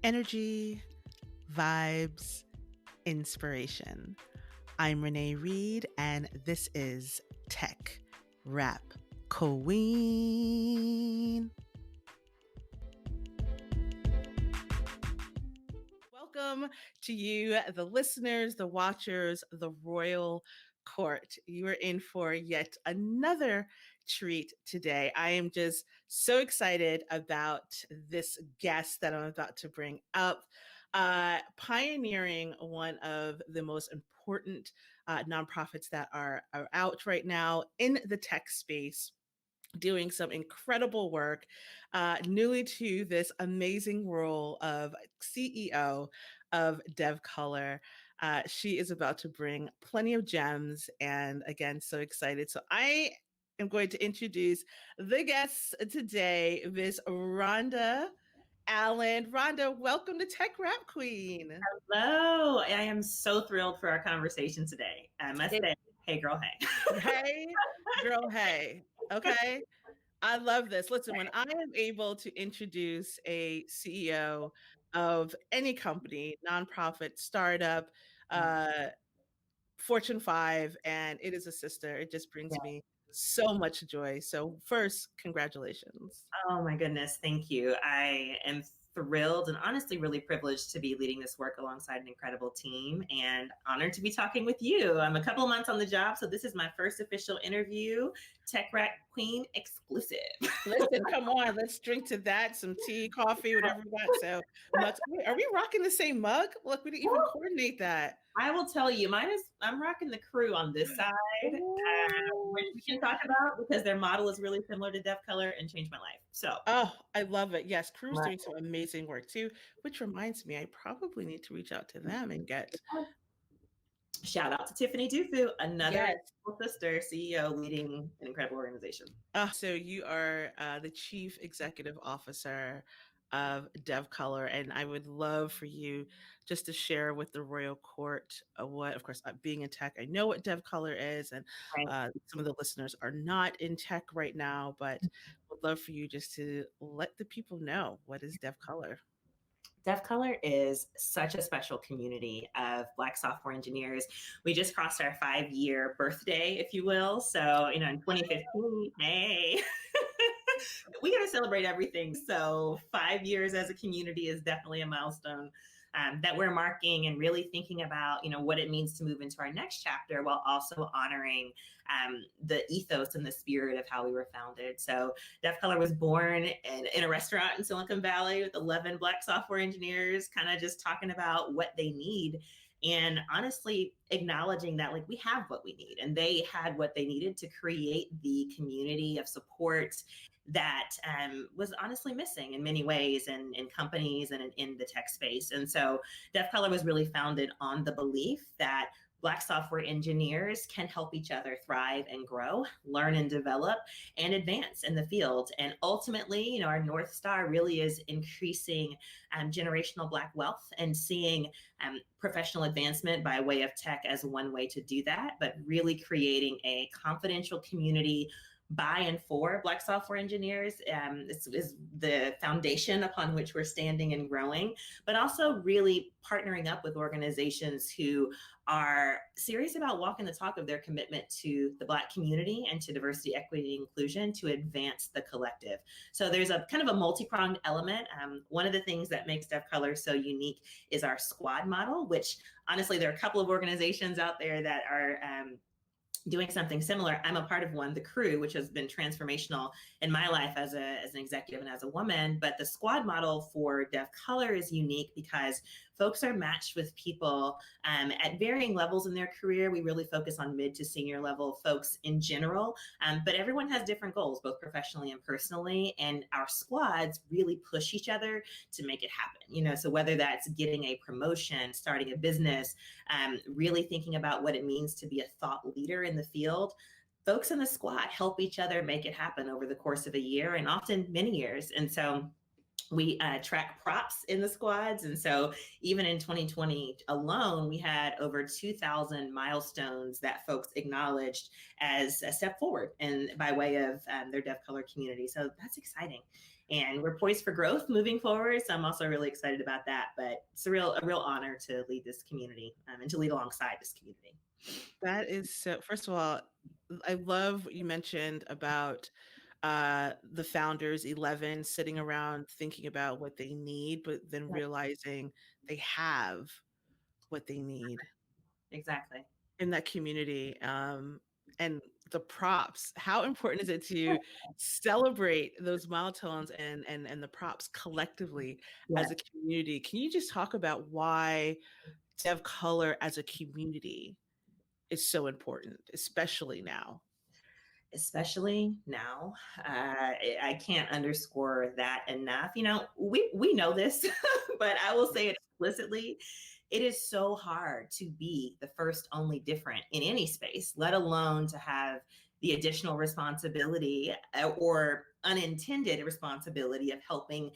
energy, vibes, inspiration. I'm Renee Reed, and this is Tech Rap Queen. Welcome to you, the listeners, the watchers, the royal court. You are in for yet another treat today. I am just so excited about this guest that I'm about to bring up, pioneering one of the most important nonprofits that are out right now in the tech space, doing some incredible work, newly to this amazing role of CEO of DevColor. She is about to bring plenty of gems, and again, so excited. So I am going to introduce the guests today, Miss Rhonda Allen. Rhonda, welcome to Tech Rap Queen. Hello. I am so thrilled for our conversation today. I must say, hey girl, hey. Hey girl, hey. Okay. I love this. Listen, when I am able to introduce a CEO of any company, nonprofit, startup, Fortune 5, and it is a sister, it just brings me so much joy. So first, congratulations. Oh my goodness. Thank you. I am thrilled and honestly really privileged to be leading this work alongside an incredible team and honored to be talking with you. I'm a couple of months on the job, so this is my first official interview, Tech Rap Queen exclusive. Listen, come on, let's drink to that. Some tea, coffee, whatever we got. So, are we rocking the same mug? Look, we didn't even coordinate that. I will tell you, I'm rocking the crew on this side, which we can talk about because their model is really similar to DevColor and changed my life. So, oh, I love it. Yes, crew's doing some amazing work too, which reminds me, I probably need to reach out to them and get. Shout out to Tiffany Dufu, another sister CEO leading an incredible organization. So you are the Chief Executive Officer of DevColor, and I would love for you just to share with the Royal Court what, of course, being in tech, I know what DevColor is, and some of the listeners are not in tech right now, but would love for you just to let the people know, what is DevColor? DevColor is such a special community of Black software engineers. We just crossed our 5-year birthday, if you will. So, in 2015, hey, we got to celebrate everything. So 5 years as a community is definitely a milestone that we're marking and really thinking about, what it means to move into our next chapter while also honoring the ethos and the spirit of how we were founded. So DevColor was born in a restaurant in Silicon Valley with 11 Black software engineers, kind of just talking about what they need. And honestly, acknowledging that we have what we need, and they had what they needed to create the community of support that was honestly missing in many ways in companies and in the tech space. And so DevColor was really founded on the belief that Black software engineers can help each other thrive and grow, learn and develop, and advance in the field. And ultimately, our North Star really is increasing generational Black wealth and seeing professional advancement by way of tech as one way to do that, but really creating a confidential community by and for Black software engineers. This is the foundation upon which we're standing and growing, but also really partnering up with organizations who are serious about walking the talk of their commitment to the Black community and to diversity, equity, and inclusion to advance the collective. So there's a kind of a multi-pronged element. One of the things that makes DevColor so unique is our squad model, which honestly, there are a couple of organizations out there that are doing something similar. I'm a part of one, the crew, which has been transformational in my life as an executive and as a woman. But the squad model for DevColor is unique because folks are matched with people at varying levels in their career. We really focus on mid to senior level folks in general, but everyone has different goals, both professionally and personally. And our squads really push each other to make it happen. So whether that's getting a promotion, starting a business, really thinking about what it means to be a thought leader in the field, folks in the squad help each other make it happen over the course of a year and often many years. And so We track props in the squads. And so even in 2020 alone, we had over 2,000 milestones that folks acknowledged as a step forward and by way of their DevColor community. So that's exciting. And we're poised for growth moving forward. So I'm also really excited about that. But it's a real honor to lead this community and to lead alongside this community. That is so, first of all, I love what you mentioned about the founders 11 sitting around thinking about what they need, but then Yeah, realizing they have what they need exactly. in that community. And the props, how important is it to celebrate those milestones and the props collectively Yeah. as a community? Can you just talk about why DevColor as a community is so important, especially now? Especially now. I can't underscore that enough. You know, we know this, but I will say it explicitly. It is so hard to be the first only different in any space, let alone to have the additional responsibility or unintended responsibility of helping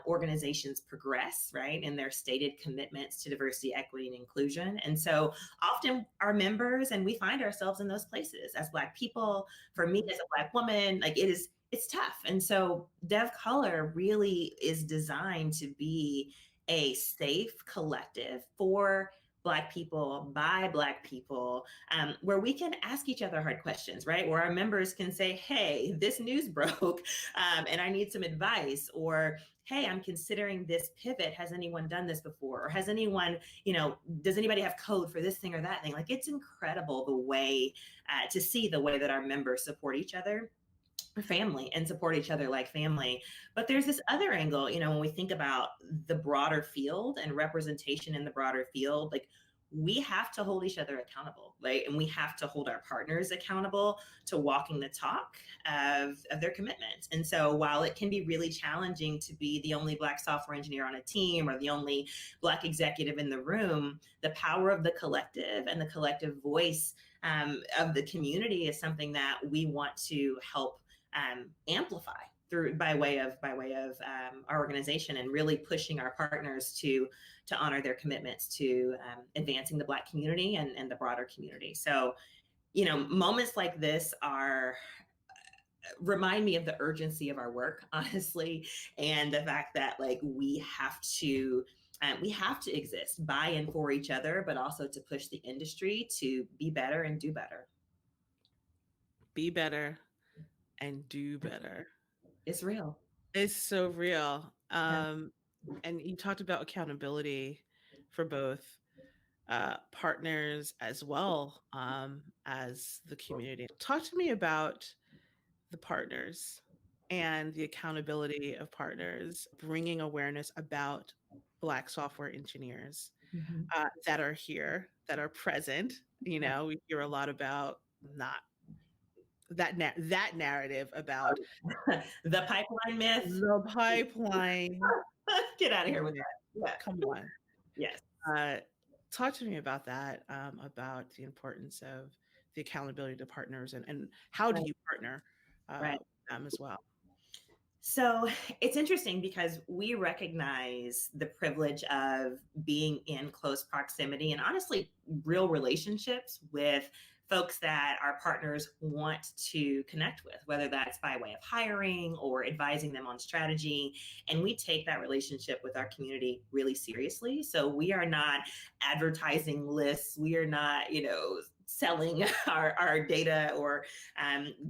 organizations progress, right, in their stated commitments to diversity, equity, and inclusion. And so often our members, and we find ourselves in those places as Black people, for me as a Black woman, like it's tough. And so DevColor really is designed to be a safe collective for Black people by Black people, where we can ask each other hard questions, right? Where our members can say, hey, this news broke and I need some advice, or hey, I'm considering this pivot. Has anyone done this before? Or has anyone, does anybody have code for this thing or that thing? Like, it's incredible the way to see the way that our members support each other, family, and support each other like family. But there's this other angle, when we think about the broader field and representation in the broader field, like, we have to hold each other accountable, right? And we have to hold our partners accountable to walking the talk of their commitments. And so while it can be really challenging to be the only Black software engineer on a team or the only Black executive in the room, the power of the collective and the collective voice of the community is something that we want to help amplify through by way of our organization, and really pushing our partners to honor their commitments to advancing the Black community and the broader community. So, moments like this remind me of the urgency of our work, honestly, and the fact that, like, we have to exist by and for each other, but also to push the industry to be better and do better. Be better and do better. It's real. It's so real. Yeah. And you talked about accountability for both partners as well as the community. Talk to me about the partners and the accountability of partners, bringing awareness about Black software engineers that are here, that are present. We hear a lot about not that narrative about the pipeline myth. the pipeline. Get out of here with that. Yeah. Come on. Yes. Talk to me about that, about the importance of the accountability to partners, and how do you partner with them as well? So it's interesting because we recognize the privilege of being in close proximity and honestly real relationships with folks that our partners want to connect with, whether that's by way of hiring or advising them on strategy. And we take that relationship with our community really seriously. So we are not advertising lists. We are not, selling our data or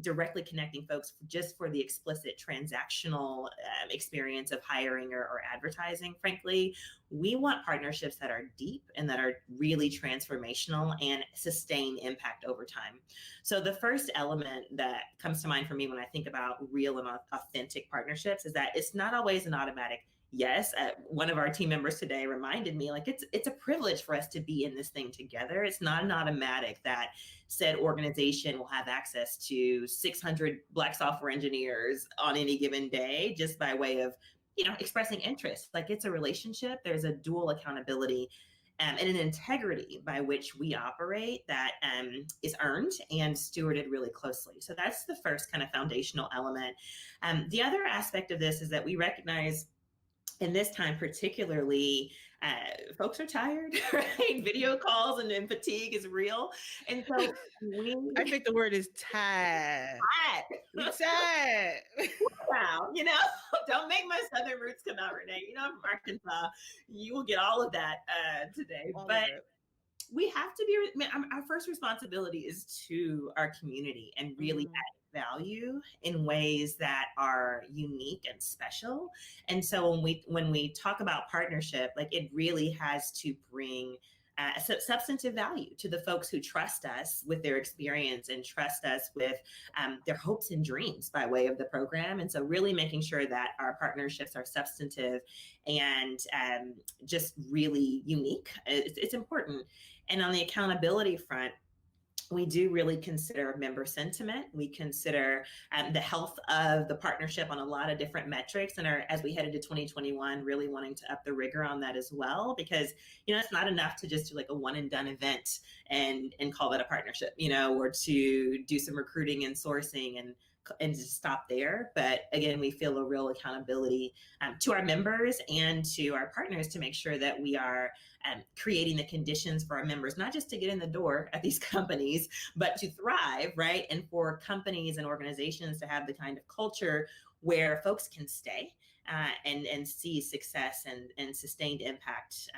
directly connecting folks just for the explicit transactional experience of hiring or advertising. Frankly, we want partnerships that are deep and that are really transformational and sustain impact over time. So the first element that comes to mind for me when I think about real and authentic partnerships is that it's not always an automatic yes. One of our team members today reminded me, like, it's a privilege for us to be in this thing together. It's not an automatic that said organization will have access to 600 Black software engineers on any given day just by way of, expressing interest. Like, it's a relationship. There's a dual accountability and an integrity by which we operate that is earned and stewarded really closely. So that's the first kind of foundational element. The other aspect of this is that we recognize And this time particularly, folks are tired, right? Video calls and fatigue is real. And so we I think the word is tired. We tired. wow, don't make my southern roots come out, Renee. I'm from Arkansas. You will get all of that today. All But of it. we have to be, our first responsibility is to our community and really add value in ways that are unique and special. And so when we talk about partnership, like it really has to bring substantive value to the folks who trust us with their experience and trust us with their hopes and dreams by way of the program. And so really making sure that our partnerships are substantive and just really unique. It's important. And on the accountability front, we do really consider member sentiment. We consider the health of the partnership on a lot of different metrics, and are, as we head into 2021, really wanting to up the rigor on that as well, because it's not enough to just do like a one and done event and call that a partnership, or to do some recruiting and sourcing and just stop there. But again, we feel a real accountability to our members and to our partners to make sure that we are creating the conditions for our members, not just to get in the door at these companies, but to thrive, right? And for companies and organizations to have the kind of culture where folks can stay and see success and sustained impact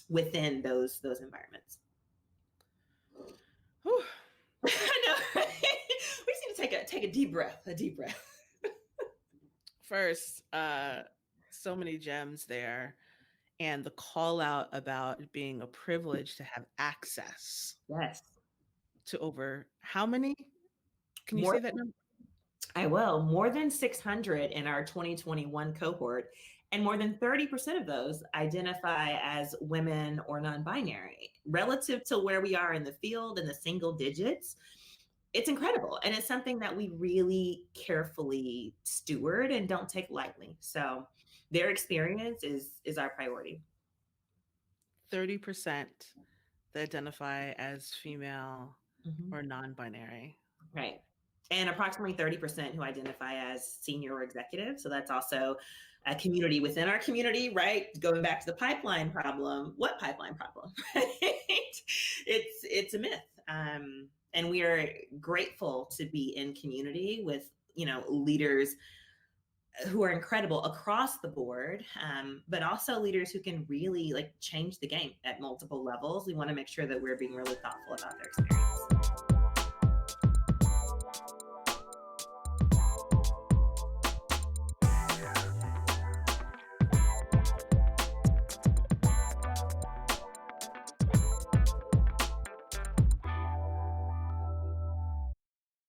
within those environments. Whew. I know, right? We just need to take a deep breath, First, so many gems there. And the call out about it being a privilege to have access Yes. to over how many? Can you More say that number? I will. More than 600 in our 2021 cohort, and more than 30% of those identify as women or non-binary. Relative to where we are in the field in the single digits, it's incredible. And it's something that we really carefully steward and don't take lightly. So their experience is our priority. 30% that identify as female or non-binary. Right. And approximately 30% who identify as senior or executive. So that's also a community within our community, right? Going back to the pipeline problem. What pipeline problem? It's a myth. And we are grateful to be in community with, leaders who are incredible across the board, but also leaders who can really change the game at multiple levels. We want to make sure that we're being really thoughtful about their experience.